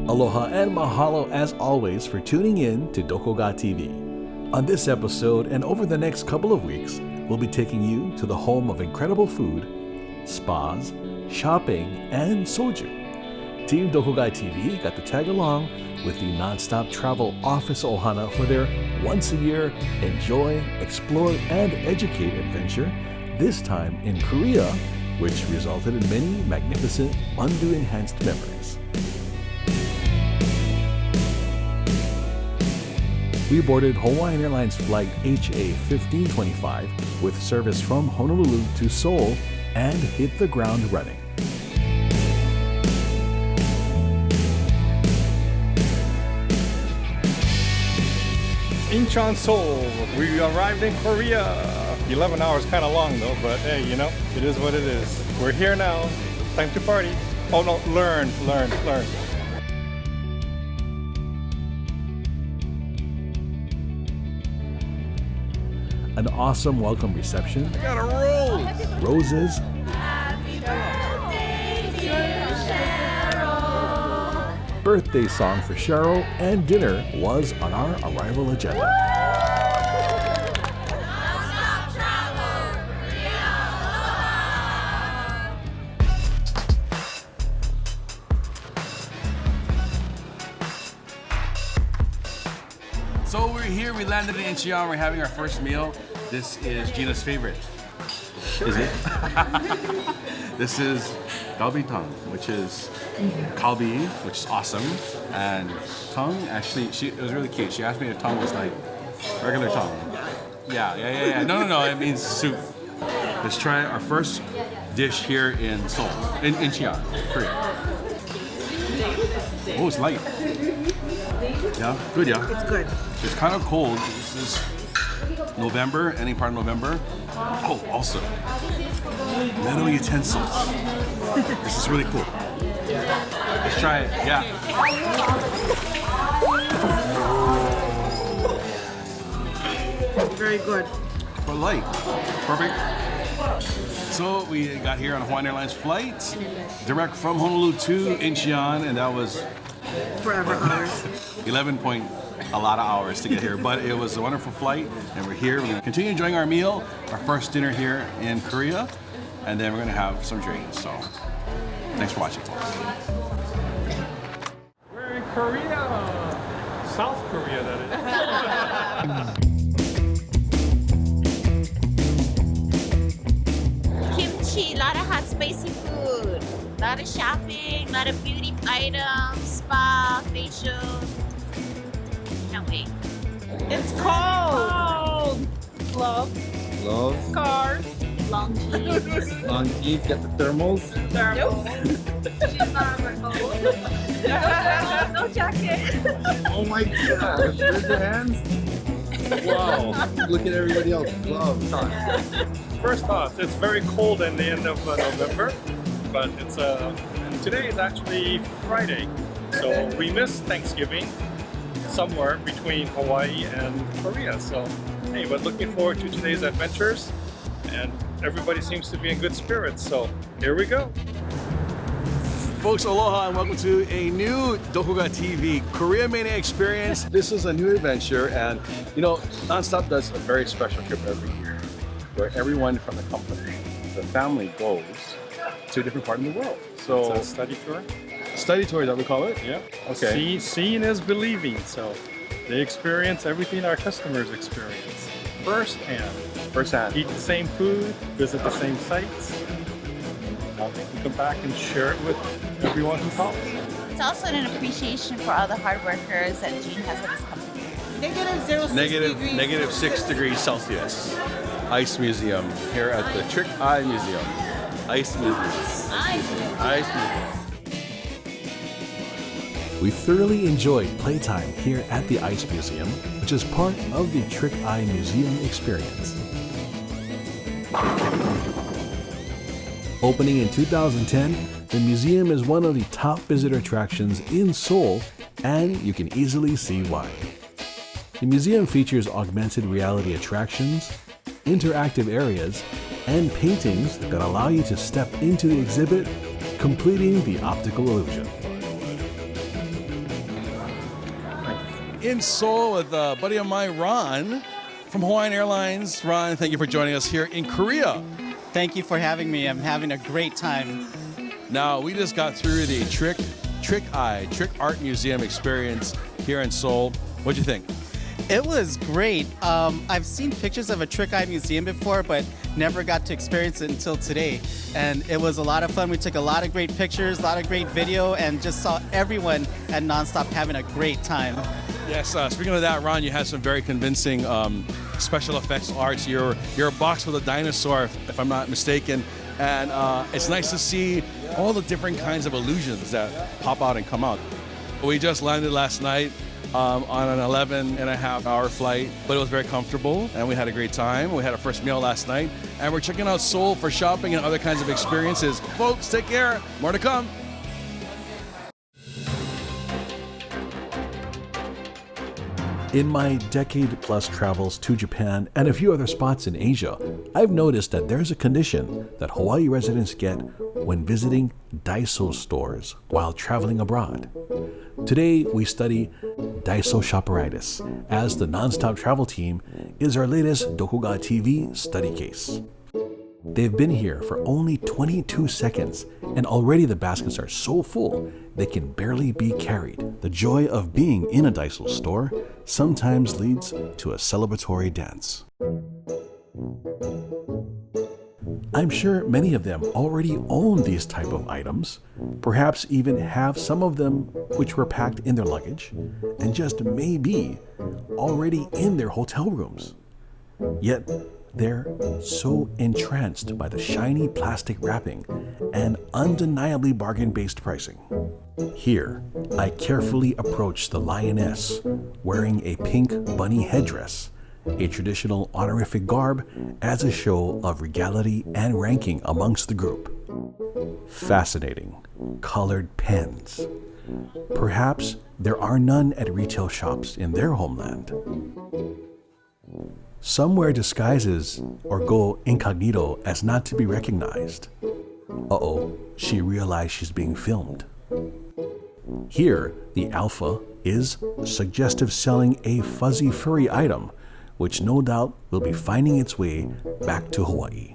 Aloha and mahalo as always for tuning in to Doko Ga TV. On this episode and over the next couple of weeks, we'll be taking you to the home of incredible food, spas, shopping, and soju. Team Doko Ga TV got to tag along with the nonstop travel office ohana for their once-a-year enjoy, explore, and educate adventure, this time in Korea, which resulted in many magnificent Wondu-enhanced memories. We boarded Hawaiian Airlines flight HA-1525 with service from Honolulu to Seoul and hit the ground running. Incheon, Seoul. We arrived in Korea. 11 hours kind of long though, but hey, you know, it is what it is. We're here now. Time to party. Oh no, learn. An awesome welcome reception. I got a roll. Roses. Happy birthday, dear Cheryl. Birthday song for Cheryl, and dinner was on our arrival agenda. Nonstop travel, Korea. So we're here, we landed in Incheon, we're having our first meal. This is Gina's favorite. Is it? This is galbi tongue, which is kalbi, which is awesome. And tongue, actually, it was really cute. She asked me if tongue was like regular tongue. Yeah. No, it means soup. Let's try our first dish here in Seoul, in Incheon, Korea. Oh, it's light. Yeah, good, yeah. It's good. It's kind of cold. This is November, any part of November. Oh, also, metal utensils. This is really cool. Let's try it, yeah. Very good. But light, perfect. So we got here on a Hawaiian Airlines flight, direct from Honolulu to Incheon, and that was Forever hours. 11 point a lot of hours to get here, but it was a wonderful flight, and we're here. We're going to continue enjoying our meal, our first dinner here in Korea, and then we're going to have some drinks. So, thanks for watching. We're in Korea. South Korea, that is. Kimchi, a lot of hot spicy food, a lot of shopping, a lot of beauty items, spa, facials. Can't wait. It's cold. Gloves, scarves, long jeans, Long jeans, get the thermals. thermals. She's not cold. No jacket. Oh my gosh, where's your hands? Wow, look at everybody else. Gloves. First off, it's very cold in the end of November, but it's today is actually Friday, so we missed Thanksgiving somewhere between Hawaii and Korea. So hey, but looking forward to today's adventures, and everybody seems to be in good spirits. So here we go. Folks, aloha and welcome to a new Doko Ga TV KoreaMania experience. This is a new adventure, and you know, Nonstop does a very special trip every year where everyone from the company, the family, goes to a different part of the world. So, It's a study tour. study tour, is that what we call it? Yeah. Okay. Seeing is believing. So they experience everything our customers experience firsthand. Firsthand. Eat the same food, visit the same sites. Now they can come back and share it with everyone who calls. It's also an appreciation for all the hard workers that Gene has at his company. Negative 6 degrees Celsius. Ice Museum here at the Trick Eye Museum. Ice Museum. Ice Museum. We thoroughly enjoyed playtime here at the Ice Museum, which is part of the Trick Eye Museum experience. Opening in 2010, the museum is one of the top visitor attractions in Seoul, and you can easily see why. The museum features augmented reality attractions, interactive areas, and paintings that allow you to step into the exhibit, completing the optical illusion. in Seoul with a buddy of mine, Ron, from Hawaiian Airlines. Ron, thank you for joining us here in Korea. Thank you for having me. I'm having a great time. Now, we just got through the Trick Art Museum experience here in Seoul. What'd you think? It was great. I've seen pictures of a Trick Eye Museum before, but never got to experience it until today. And it was a lot of fun. We took a lot of great pictures, a lot of great video, and just saw everyone at Nonstop having a great time. Yes, speaking of that, Ron, you had some very convincing special effects arts. You're a box with a dinosaur, if I'm not mistaken. And it's nice to see all the different kinds of illusions that pop out and come out. We just landed last night on an 11.5-hour flight, but it was very comfortable and we had a great time. We had our first meal last night and we're checking out Seoul for shopping and other kinds of experiences. Folks, take care. More to come. In my decade-plus travels to Japan and a few other spots in Asia, I've noticed that there's a condition that Hawaii residents get when visiting Daiso stores while traveling abroad. Today, we study Daiso shopperitis, as the Nonstop Travel team is our latest Doko Ga TV study case. They've been here for only 22 seconds, and already the baskets are so full they can barely be carried. The joy of being in a Daiso store sometimes leads to a celebratory dance. I'm sure many of them already own these type of items, perhaps even have some of them which were packed in their luggage, and just maybe already in their hotel rooms. Yet, they're so entranced by the shiny plastic wrapping and undeniably bargain-based pricing. Here, I carefully approach the lioness, wearing a pink bunny headdress, a traditional honorific garb as a show of regality and ranking amongst the group. Fascinating, colored pens. Perhaps there are none at retail shops in their homeland. Some wear disguises or go incognito as not to be recognized. Uh-oh, she realized she's being filmed. Here, the alpha is suggestive selling a fuzzy furry item, which no doubt will be finding its way back to Hawaii.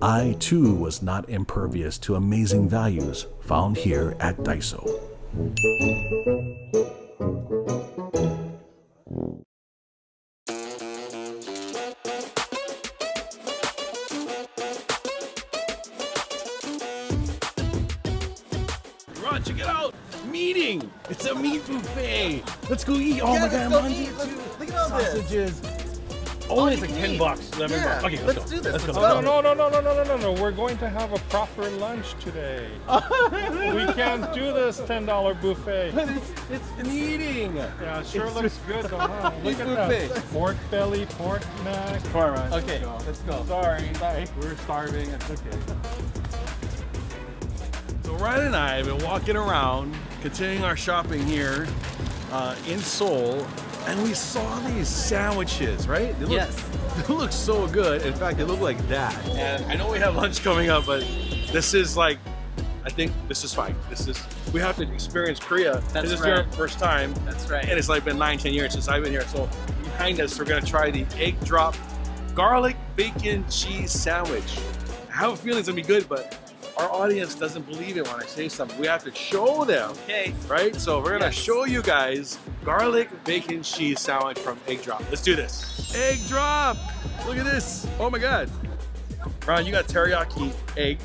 I too was not impervious to amazing values found here at Daiso. Ron, check it out! Meeting! It's a meat buffet! Let's go eat! Oh my god, I'm hungry too! Look at all this. Sausages! Only it's like $10, $11. Okay, let's do this. Let's go. No. We're going to have a proper lunch today. We can't do this $10 buffet. But it's meeting! Yeah, it sure looks good though, huh? Look at that. Pork belly, pork neck. Come on, Ron. Okay, let's go. Sorry. We're starving. It's okay. So Ryan and I have been walking around, continuing our shopping here in Seoul, and we saw these sandwiches, right? They look so good. In fact, they look like that. And I know we have lunch coming up, but this is like, I think this is fine. We have to experience Korea. This is our first time. That's right. And it's like been 9-10 years since I've been here. So behind us, we're gonna try the egg drop garlic bacon cheese sandwich. I have a feeling it's gonna be good, but our audience doesn't believe it when I say something. We have to show them. Okay. Right? So we're gonna show you guys garlic bacon cheese sandwich from Egg Drop. Let's do this. Egg Drop! Look at this. Oh my god. Ron, you got teriyaki egg.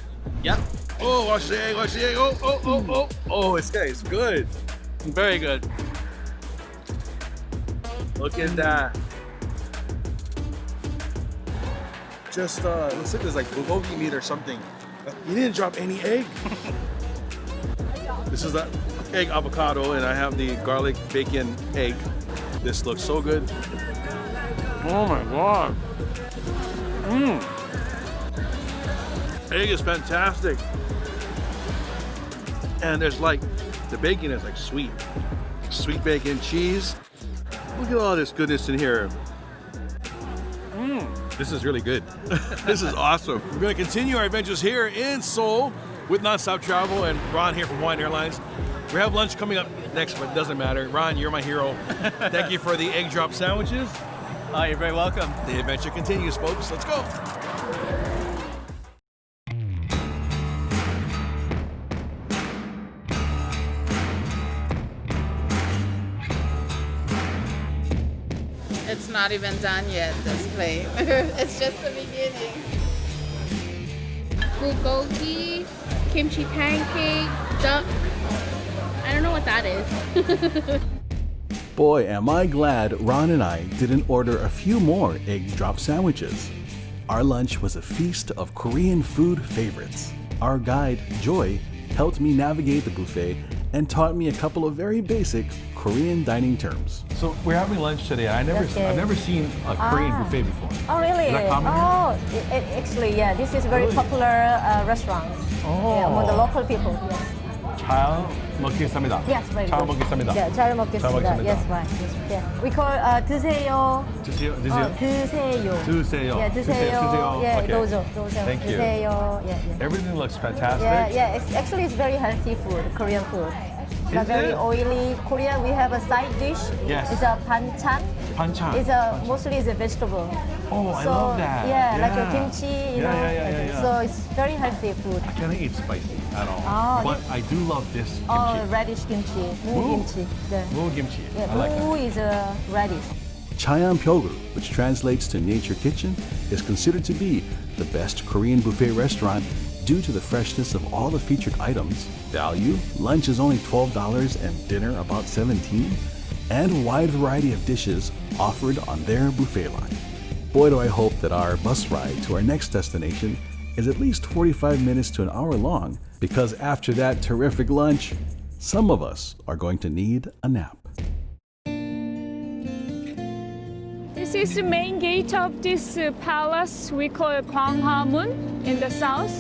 Yep. Oh, watch the egg, watch the egg. Oh. Oh, it's good. Very good. Look at that. Just looks like there's like bulgogi meat or something. You didn't drop any egg. This is the egg avocado, and I have the garlic bacon egg. This looks so good. Oh my god. Egg is fantastic. And there's like, the bacon is like sweet. Sweet bacon, cheese. Look at all this goodness in here. This is really good. This is awesome. We're going to continue our adventures here in Seoul with Nonstop Travel and Ron here from Hawaiian Airlines. We have lunch coming up next, but it doesn't matter. Ron, you're my hero. Thank you for the egg drop sandwiches. You're very welcome. The adventure continues, folks. Let's go. It's not even done yet, this play. It's just the beginning. Bulgogi, kimchi pancake, duck. I don't know what that is. Boy, am I glad Ron and I didn't order a few more egg drop sandwiches. Our lunch was a feast of Korean food favorites. Our guide, Joy, helped me navigate the buffet and taught me a couple of very basic Korean dining terms. So we're having lunch today. I've never seen a Korean buffet before. Oh, really? Is that common here? Actually, yeah, this is a very popular restaurant among the local people. Yes. 잘 먹겠습니다. Yes, very 잘 good. 먹겠습니다. Yeah, 잘 먹겠습니다. 잘 먹겠습니다. Yes, right. Yes. Yeah. We call 드세요. 드세요. 드세요. 드세요. Yeah, 드세요. Yeah, Okay. 도저. Thank you. 드세요. Yeah. Everything looks fantastic. Yeah. Actually, it's very healthy food, Korean food. Not Is very it? oily. Korea, we have a side dish. Yes. It's a banchan. Banchan. Mostly it's a vegetable. Oh, I love that. Yeah, like a kimchi, you know. Yeah. So it's very healthy food. I cannot eat spicy at all. Oh, but I do love this kimchi. Oh, radish kimchi, 무 kimchi. Yeah. Moo kimchi. Yeah, I like that. 무 is a radish. Chaeyeon Pyeongru, which translates to Nature Kitchen, is considered to be the best Korean buffet restaurant due to the freshness of all the featured items, value, lunch is only $12 and dinner about $17, and a wide variety of dishes offered on their buffet line. Boy, do I hope that our bus ride to our next destination is at least 45 minutes to an hour long, because after that terrific lunch, some of us are going to need a nap. This is the main gate of this palace we call Gwanghamun in the south.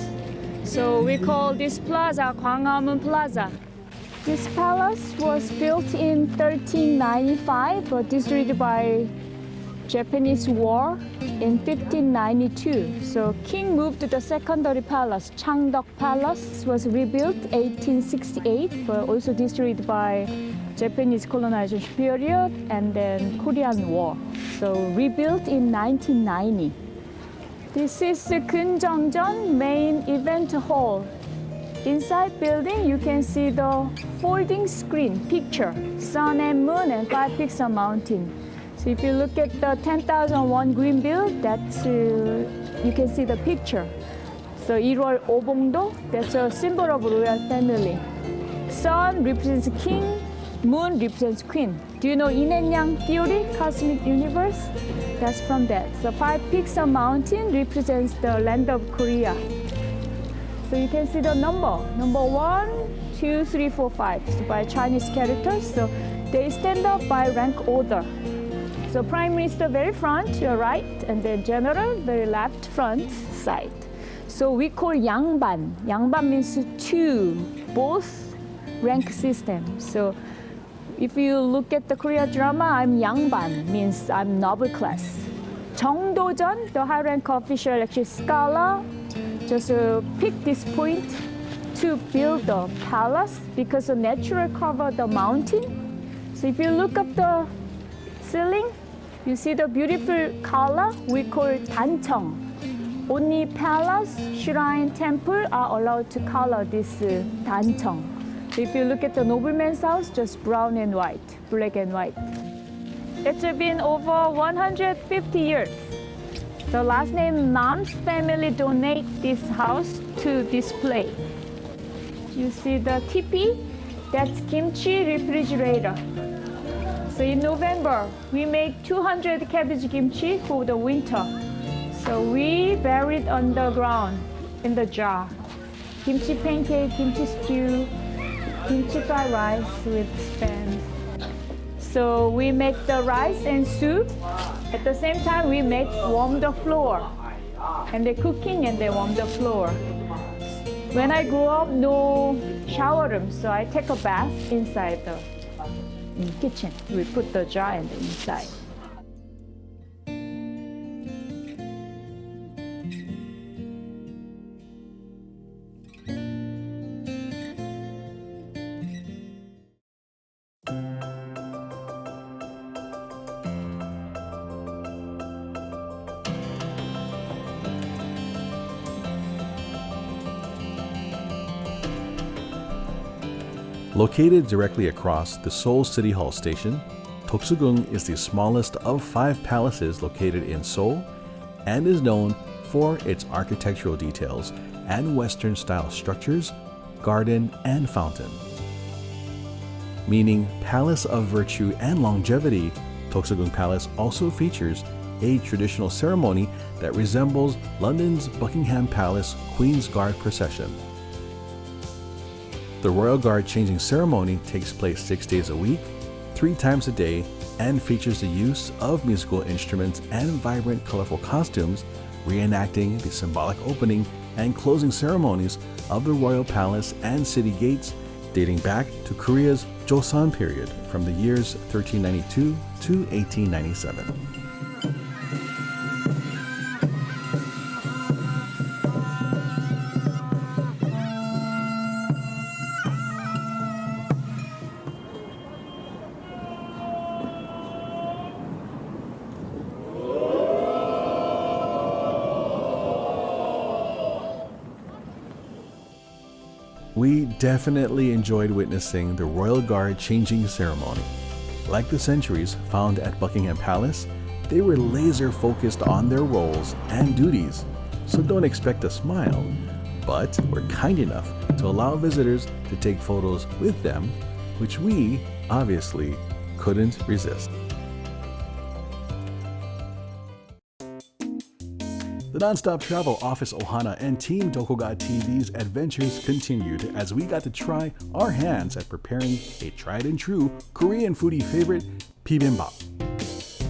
So we call this plaza Gwanghamun Plaza. This palace was built in 1395 but destroyed by Japanese war in 1592. So king moved to the secondary palace, Changdeok Palace, was rebuilt 1868 but also destroyed by Japanese colonization period and then Korean War. So rebuilt in 1990. This is the Gyeongbokgung main event hall. Inside building, you can see the folding screen picture, sun and moon and 5 pixel mountain. So if you look at the 10,001 green bill, that's you can see the picture. So 1월 오봉도, that's a symbol of royal family. Sun represents king, moon represents queen. Do you know yin and yang theory, cosmic universe? That's from that. So 5 pixel mountain represents the land of Korea. So you can see the number 1, 2, 3, 4, 5 so by Chinese characters. So they stand up by rank order. So Prime Minister very front, your right, and then General very left front side. So we call 양반. 양반 means two, both rank system. So if you look at the Korea drama, I'm 양반, means I'm noble class. 정도전, the high rank official, actually scholar, just pick this point to build the palace because the natural cover the mountain. So if you look up the ceiling, you see the beautiful color we call 단청. Only palace, shrine, temple are allowed to color this 단청. So if you look at the nobleman's house, just brown and white, black and white. It's been over 150 years. The last name Nam's family donate this house to display. You see the teepee, that's kimchi refrigerator. So in November, we make 200 cabbage kimchi for the winter. So we bury it underground in the jar. Kimchi pancake, kimchi stew, kimchi fried rice with spam. So we make the rice and soup. At the same time, we warm the floor. And they're cooking and they warm the floor. When I grew up, no shower room, so I take a bath inside the kitchen. We put the jar inside. Located directly across the Seoul City Hall station, Doksugung is the smallest of 5 palaces located in Seoul and is known for its architectural details and Western-style structures, garden, and fountain. Meaning Palace of Virtue and Longevity, Doksugung Palace also features a traditional ceremony that resembles London's Buckingham Palace Queen's Guard procession. The Royal Guard changing ceremony takes place 6 days a week, 3 times a day, and features the use of musical instruments and vibrant, colorful costumes, reenacting the symbolic opening and closing ceremonies of the Royal Palace and city gates dating back to Korea's Joseon period from the years 1392 to 1897. We definitely enjoyed witnessing the Royal Guard changing ceremony. Like the sentries found at Buckingham Palace, they were laser focused on their roles and duties, so don't expect a smile, but were kind enough to allow visitors to take photos with them, which we obviously couldn't resist. The Nonstop Travel Office Ohana and Team Doko Ga TV's adventures continued as we got to try our hands at preparing a tried and true Korean foodie favorite, Bibimbap.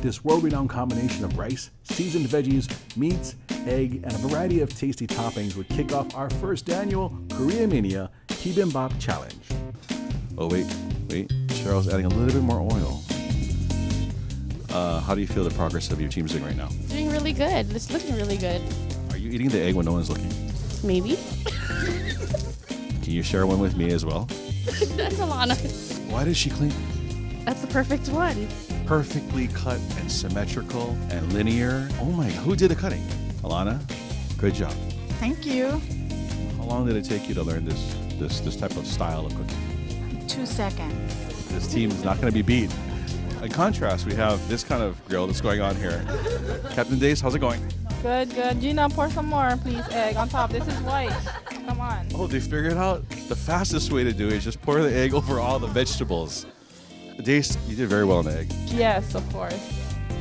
This world-renowned combination of rice, seasoned veggies, meats, egg, and a variety of tasty toppings would kick off our first annual KoreaMania Bibimbap Challenge. Oh wait, Cheryl's adding a little bit more oil. How do you feel the progress of your team's doing right now? Doing really good. It's looking really good. Are you eating the egg when no one's looking? Maybe. Can you share one with me as well? That's Alana. Why did she clean? That's the perfect one. Perfectly cut and symmetrical and linear. Oh my God, who did the cutting? Alana, good job. Thank you. How long did it take you to learn this type of style of cooking? 2 seconds. This team is not going to be beat. In contrast, we have this kind of grill that's going on here. Captain Dace, how's it going? Good, good. Gina, pour some more, please. Egg on top. This is white. Come on. Oh, they figured out the fastest way to do it is just pour the egg over all the vegetables. Dace, you did very well on the egg. Yes, of course.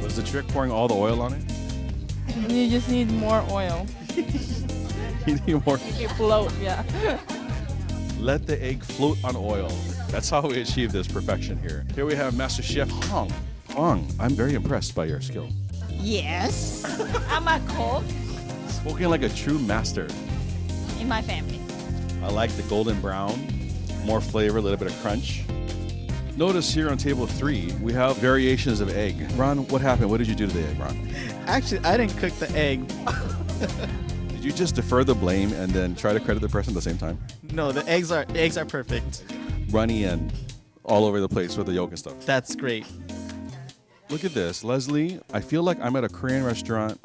Was the trick pouring all the oil on it? You just need more oil. You need more. Make it float, yeah. Let the egg float on oil. That's how we achieve this perfection here. Here we have Master Chef Hong. Hong, I'm very impressed by your skill. Yes, I'm a cook Spoken like a true master. in my family. I like the golden brown, more flavor, a little bit of crunch. Notice here on table 3, we have variations of egg. Ron, what happened? What did you do to the egg, Ron? Actually, I didn't cook the egg. Did you just defer the blame and then try to credit the person at the same time? No, the eggs are perfect. Runny and all over the place with the yolk and stuff. That's great. Look at this. Leslie, I feel like I'm at a Korean restaurant.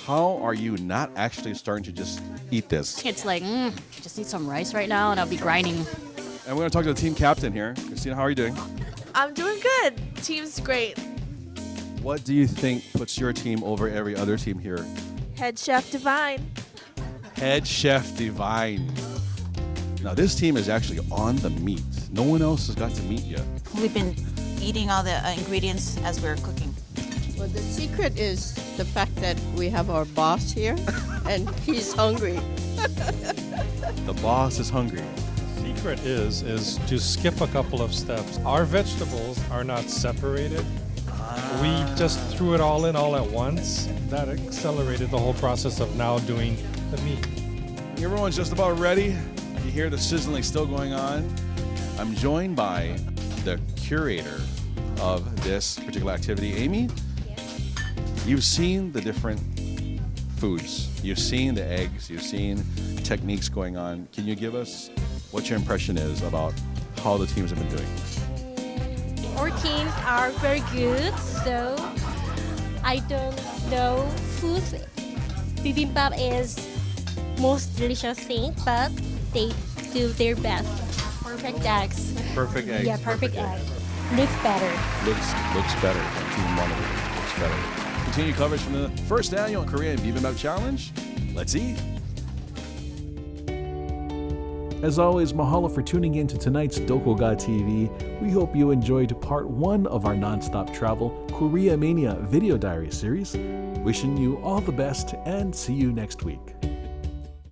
How are you not actually starting to just eat this? It's like, just need some rice right now and I'll be grinding. And we're going to talk to the team captain here. Christina, how are you doing? I'm doing good. Team's great. What do you think puts your team over every other team here? Head Chef Divine. Head Chef Divine. Now, this team is actually on the meat. No one else has got to meat yet. We've been eating all the ingredients as we're cooking. Well, the secret is the fact that we have our boss here, and he's hungry. The boss is hungry. Secret is to skip a couple of steps. Our vegetables are not separated. We just threw it all in all at once. That accelerated the whole process of now doing the meat. Everyone's just about ready. You hear the sizzling still going on. I'm joined by the curator of this particular activity. Amy, you've seen the different foods. You've seen the eggs. You've seen techniques going on. Can you give us what your impression is about how the teams have been doing? Our teams are very good, so I don't know whose bibimbap is most delicious thing, but they do their best. For perfect eggs. Perfect eggs. Yeah, perfect egg. egg. Looks better. Looks better. Team Monica looks better. Continue coverage from the first annual Korean Bibimbap Challenge. Let's eat. As always, mahalo for tuning in to tonight's Doko Ga TV. We hope you enjoyed part 1 of our nonstop travel KoreaMania video diary series. Wishing you all the best and see you next week.